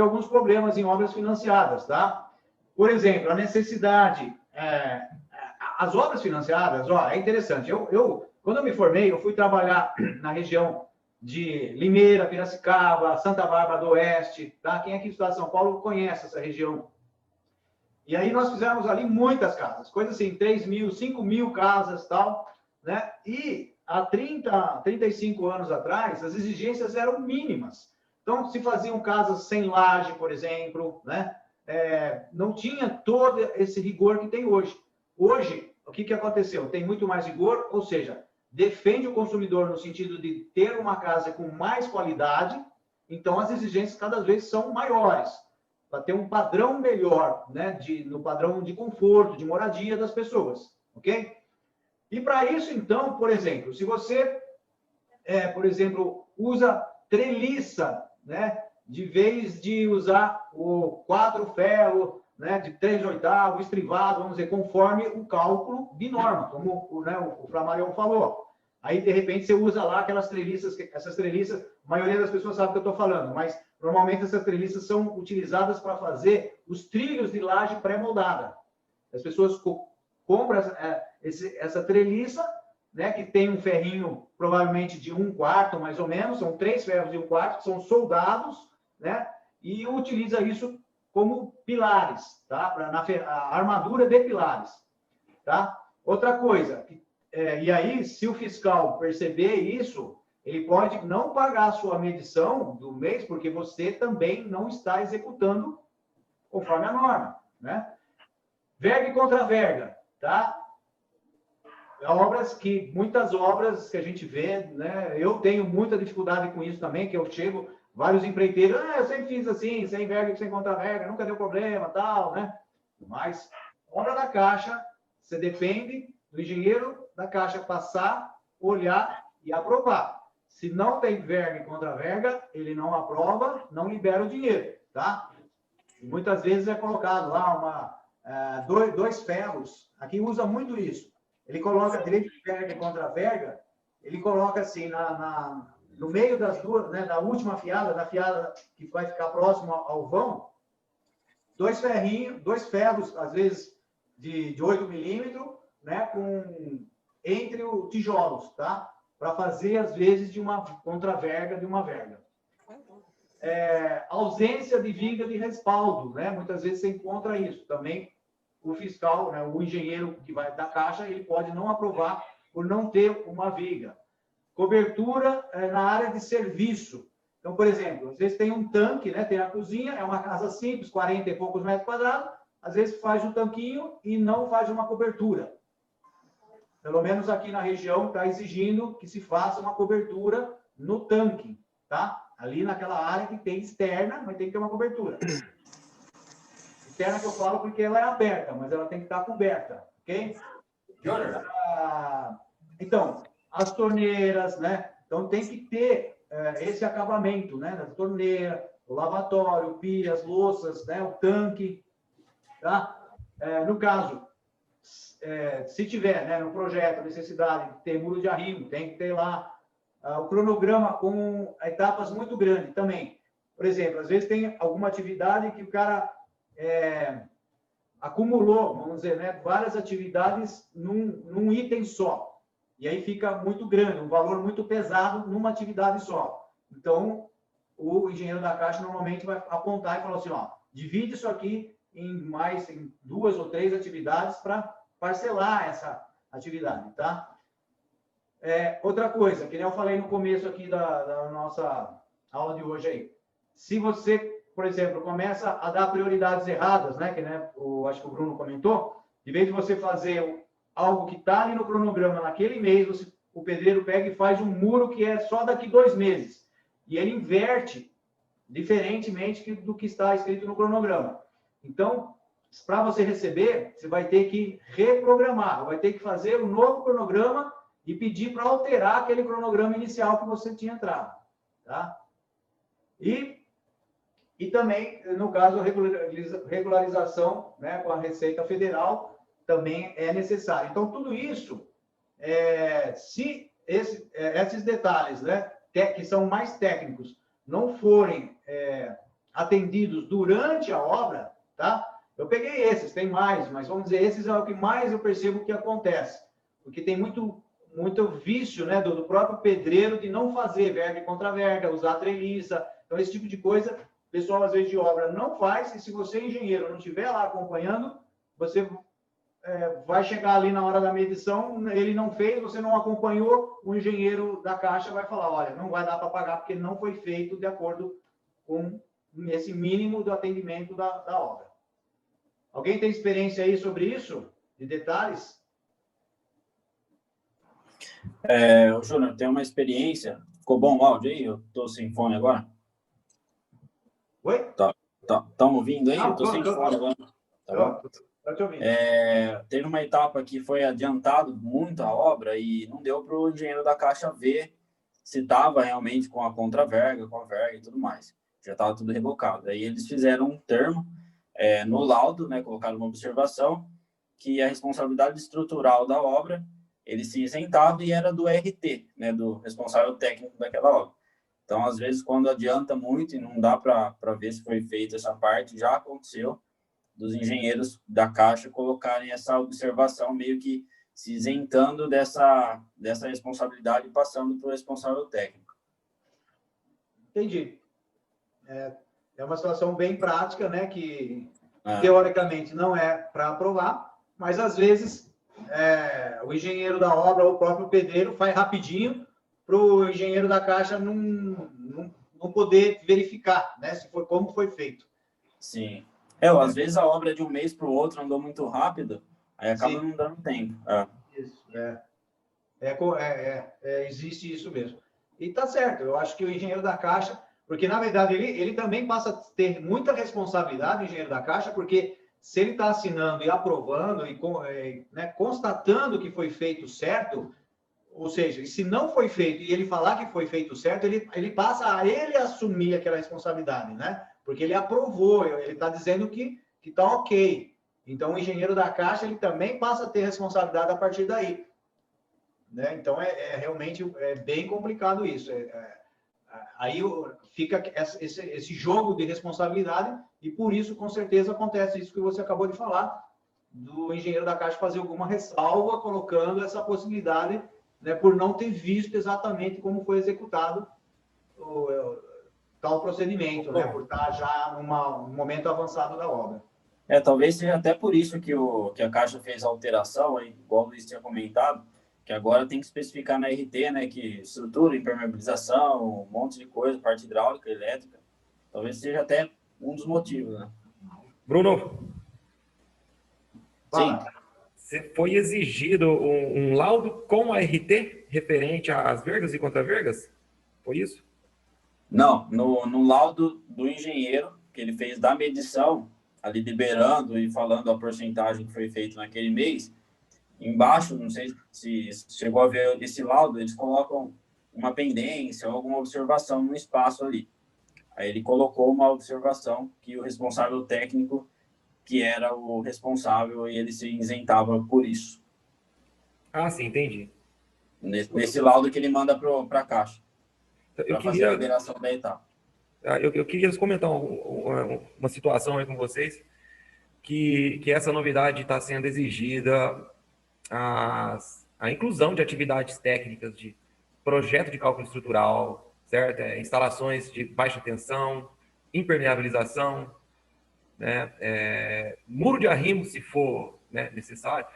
alguns problemas em obras financiadas, tá? Por exemplo, a necessidade... as obras financiadas, ó, é interessante. Quando eu me formei, eu fui trabalhar na região de Limeira, Piracicaba, Santa Bárbara do Oeste, tá? Quem aqui do estado de São Paulo conhece essa região. E aí nós fizemos ali muitas casas, coisas assim, 3.000, 5.000 casas, tal, né? E há 35 anos atrás, as exigências eram mínimas. Então, se faziam casas sem laje, por exemplo, né? Não tinha todo esse rigor que tem hoje. Hoje, o que aconteceu? Tem muito mais rigor, ou seja, defende o consumidor no sentido de ter uma casa com mais qualidade, então as exigências cada vez são maiores, para ter um padrão melhor, né, no padrão de conforto, de moradia das pessoas, ok? E para isso, então, por exemplo, se você, por exemplo, usa treliça, né, de vez de usar o 4 ferro, né, de 3/8, estrivado, vamos dizer, conforme o cálculo de norma, como o Flamarion falou. Aí, de repente, você usa lá aquelas treliças, essas treliças, a maioria das pessoas sabe o que eu estou falando, mas normalmente essas treliças são utilizadas para fazer os trilhos de laje pré-moldada. As pessoas compram essa treliça, né, que tem um ferrinho provavelmente de 1/4, mais ou menos, são 3 ferros de 1/4, que são soldados, né, e utiliza isso como pilares, tá? A armadura de pilares, tá? Outra coisa, e aí, se o fiscal perceber isso, ele pode não pagar a sua medição do mês, porque você também não está executando conforme a norma, né? Verga e contra-verga, tá? Muitas obras que a gente vê, né? Eu tenho muita dificuldade com isso também, que eu chego, vários empreiteiros, eu sempre fiz assim, sem verga e sem contra-verga, nunca deu problema, tal, né? Mas, obra da Caixa, você depende do engenheiro da Caixa passar, olhar e aprovar. Se não tem verga e contra-verga, ele não aprova, não libera o dinheiro, tá? E muitas vezes é colocado lá dois ferros, aqui usa muito isso. Ele coloca direito de verga e contra-verga, ele coloca assim, no meio das duas, né, da última fiada, da fiada que vai ficar próximo ao vão, 2 ferros, às vezes de 8 milímetros, né, entre os tijolos, tá? Para fazer, às vezes, de uma contra-verga de uma verga. Ausência de viga de respaldo, né? Muitas vezes você encontra isso. Também o fiscal, né, o engenheiro que vai da Caixa, ele pode não aprovar por não ter uma viga. Cobertura na área de serviço. Então, por exemplo, às vezes tem um tanque, né, tem a cozinha, é uma casa simples, 40 e poucos metros quadrados, às vezes faz um tanquinho e não faz uma cobertura. Pelo menos aqui na região está exigindo que se faça uma cobertura no tanque, tá? Ali naquela área que tem externa, mas tem que ter uma cobertura. Externa que eu falo porque ela é aberta, mas ela tem que estar coberta, ok? Então, as torneiras, né? Então tem que ter esse acabamento, né? Da torneira, o lavatório, pias, louças, né? O tanque, tá? No caso, se tiver, né, no projeto a necessidade de ter muro de arrimo, tem que ter lá o cronograma com etapas muito grandes também. Por exemplo, às vezes tem alguma atividade que o cara acumulou, vamos dizer, né, várias atividades num item só. E aí fica muito grande, um valor muito pesado numa atividade só. Então, o engenheiro da Caixa normalmente vai apontar e falar assim, ó, divide isso aqui em 2 ou 3 atividades para parcelar essa atividade, tá? Outra coisa, que nem eu falei no começo aqui da nossa aula de hoje aí. Se você, por exemplo, começa a dar prioridades erradas, né, que né, acho que o Bruno comentou, de vez de você fazer algo que está ali no cronograma naquele mês, o pedreiro pega e faz um muro que é só daqui 2 meses. E ele inverte diferentemente do que está escrito no cronograma. Então, para você receber, você vai ter que reprogramar, vai ter que fazer um novo cronograma e pedir para alterar aquele cronograma inicial que você tinha entrado, tá? E também, no caso, a regularização, né, com a Receita Federal também é necessário. Então, tudo isso, se esses detalhes, né, que são mais técnicos, não forem atendidos durante a obra, tá? Eu peguei esses, tem mais, mas vamos dizer, esses é o que mais eu percebo que acontece. Porque tem muito vício, né, do próprio pedreiro de não fazer verga e contra-verga, usar treliça. Então, esse tipo de coisa, o pessoal, às vezes, de obra não faz. E se você, engenheiro, não estiver lá acompanhando, você vai chegar ali na hora da medição, ele não fez, você não acompanhou, o engenheiro da Caixa vai falar, olha, não vai dar para pagar porque não foi feito de acordo com esse mínimo do atendimento da obra. Alguém tem experiência aí sobre isso? De detalhes? Júnior, tem uma experiência. Ficou bom o áudio aí? Eu tô sem fone agora. Oi? Estão ouvindo aí? Eu tô sem fone agora. Tá bom? Tô te ouvindo. Teve uma etapa que foi adiantado muito a obra e não deu para o engenheiro da Caixa ver se estava realmente com a contraverga, com a verga e tudo mais. Já estava tudo rebocado. Aí eles fizeram um termo no laudo, né, colocaram uma observação que a responsabilidade estrutural da obra ele se isentava e era do RT, né, do responsável técnico daquela obra. Então, às vezes, quando adianta muito e não dá para ver se foi feita essa parte, já aconteceu dos engenheiros da Caixa colocarem essa observação meio que se isentando dessa responsabilidade e passando para o responsável técnico. Entendi. É uma situação bem prática, né, que teoricamente não é para aprovar, mas às vezes o engenheiro da obra ou o próprio pedreiro faz rapidinho para o engenheiro da Caixa não poder verificar, né, se foi como foi feito. Sim. Às vezes a obra de um mês para o outro andou muito rápido, aí acaba não dando tempo. Isso, existe isso mesmo. E tá certo, eu acho que o engenheiro da Caixa, porque na verdade ele também passa a ter muita responsabilidade, o engenheiro da Caixa, porque se ele está assinando e aprovando e constatando que foi feito certo, ou seja, se não foi feito e ele falar que foi feito certo, ele passa a ele assumir aquela responsabilidade, né? Porque ele aprovou, ele está dizendo que está ok. Então, o engenheiro da Caixa, ele também passa a ter responsabilidade a partir daí. Né? Então, realmente bem complicado isso. Aí fica esse jogo de responsabilidade e, por isso, com certeza, acontece isso que você acabou de falar, do engenheiro da Caixa fazer alguma ressalva, colocando essa possibilidade, né, por não ter visto exatamente como foi executado tal procedimento, né, por estar já num momento avançado da obra. Talvez seja até por isso que a Caixa fez a alteração, igual o Luiz tinha comentado, que agora tem que especificar na RT, né, que estrutura, impermeabilização, um monte de coisa, parte hidráulica, elétrica. Talvez seja até um dos motivos, né? Bruno, sim. Você foi exigido um laudo com a RT referente às vergas e contravergas? Foi isso? Não, no laudo do engenheiro, que ele fez da medição, ali liberando e falando a porcentagem que foi feita naquele mês, embaixo, não sei se chegou a ver esse laudo, eles colocam uma pendência ou alguma observação no espaço ali. Aí ele colocou uma observação que o responsável técnico, que era o responsável, e ele se isentava por isso. Ah, sim, entendi. Nesse laudo que ele manda para a Caixa, para fazer a liberação da etapa. Eu queria comentar uma situação aí com vocês, que essa novidade está sendo exigida a inclusão de atividades técnicas de projeto de cálculo estrutural, certo? Instalações de baixa tensão, impermeabilização, né? Muro de arrimo, se for, né, necessário.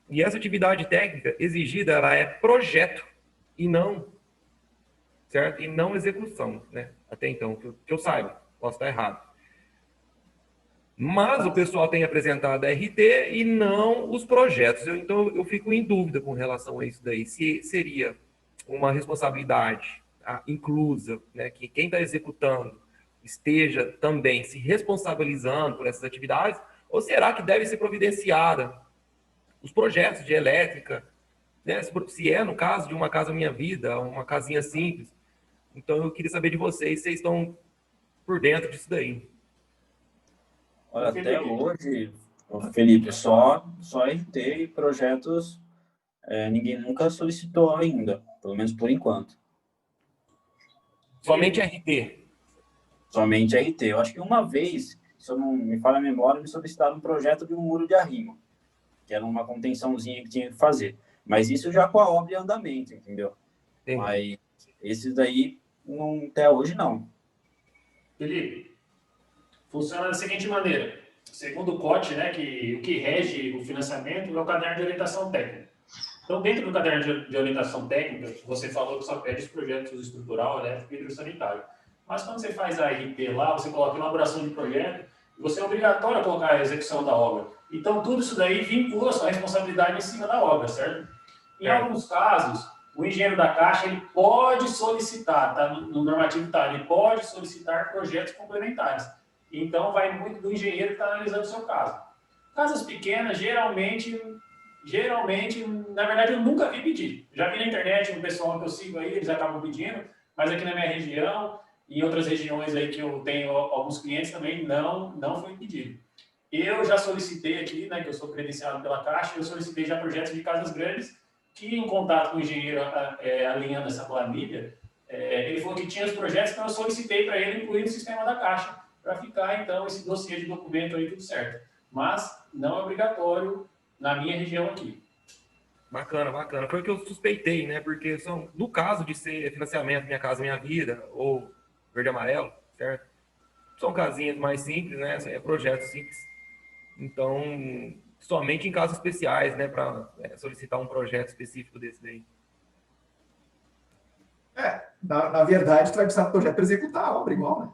E essa atividade técnica exigida, ela é projeto e não, certo? E não execução, né? Até então, que eu saiba, posso estar errado. Mas o pessoal tem apresentado a RT e não os projetos. Então, eu fico em dúvida com relação a isso daí. Se seria uma responsabilidade inclusa, né, que quem está executando esteja também se responsabilizando por essas atividades, ou será que deve ser providenciada os projetos de elétrica, né, se é no caso de uma casa Minha Vida, uma casinha simples. Então, eu queria saber de vocês, se vocês estão por dentro disso daí. Olha, até hoje, Felipe, só RT e projetos ninguém nunca solicitou ainda, pelo menos por enquanto. Somente RT? somente RT. Eu acho que uma vez, se eu não me falha a memória, me solicitaram um projeto de um muro de arrimo, que era uma contençãozinha que tinha que fazer. Mas isso já com a obra em andamento, entendeu? Entendi. Mas esses daí, não, até hoje, não. Felipe, funciona da seguinte maneira. Segundo o COT, né, que o que rege o financiamento é o caderno de orientação técnica. Então, dentro do caderno de orientação técnica, você falou que só pede os projetos estrutural, elétrico e hidrossanitário. Mas quando você faz a RT lá, você coloca elaboração de projeto, você é obrigatório colocar a execução da obra. Então, tudo isso daí vincula a sua responsabilidade em cima da obra, certo? Em alguns casos, o engenheiro da Caixa ele pode solicitar, tá? No normativo tá, ele pode solicitar projetos complementares. Então, vai muito do engenheiro que está analisando o seu caso. Casas pequenas, geralmente, na verdade, eu nunca vi pedir. Já vi na internet, o pessoal que eu sigo aí, eles acabam pedindo, mas aqui na minha região, e em outras regiões aí que eu tenho alguns clientes também, não foi pedido. Eu já solicitei aqui, né, que eu sou credenciado pela Caixa, eu solicitei já projetos de casas grandes, que em contato com o engenheiro alinhando essa planilha, ele falou que tinha os projetos, então eu solicitei para ele incluir no sistema da Caixa, para ficar, então, esse dossiê de documento aí tudo certo. Mas não é obrigatório na minha região aqui. Bacana, bacana. Foi o que eu suspeitei, né? Porque no caso de ser financiamento Minha Casa Minha Vida ou Verde e Amarelo, certo? São casinhas mais simples, né? É projetos simples. Então, somente em casos especiais, né? Para solicitar um projeto específico desse daí. Na verdade, tu vai precisar do projeto para executar a obra igual, né?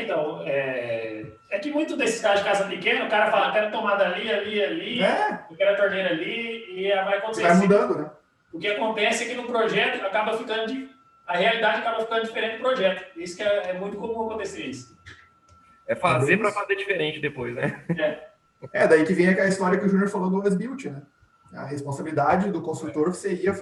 Então, é que muito desses casos de casa pequena, o cara fala, quero tomada ali, eu quero a torneira ali, e vai acontecer. Vai mudando, né? O que acontece é que no projeto a realidade acaba ficando diferente do projeto. Isso que é muito comum acontecer isso. É fazer para fazer diferente depois, né? Daí que vem aquela história que o Júnior falou do as-built, né? A responsabilidade do construtor seria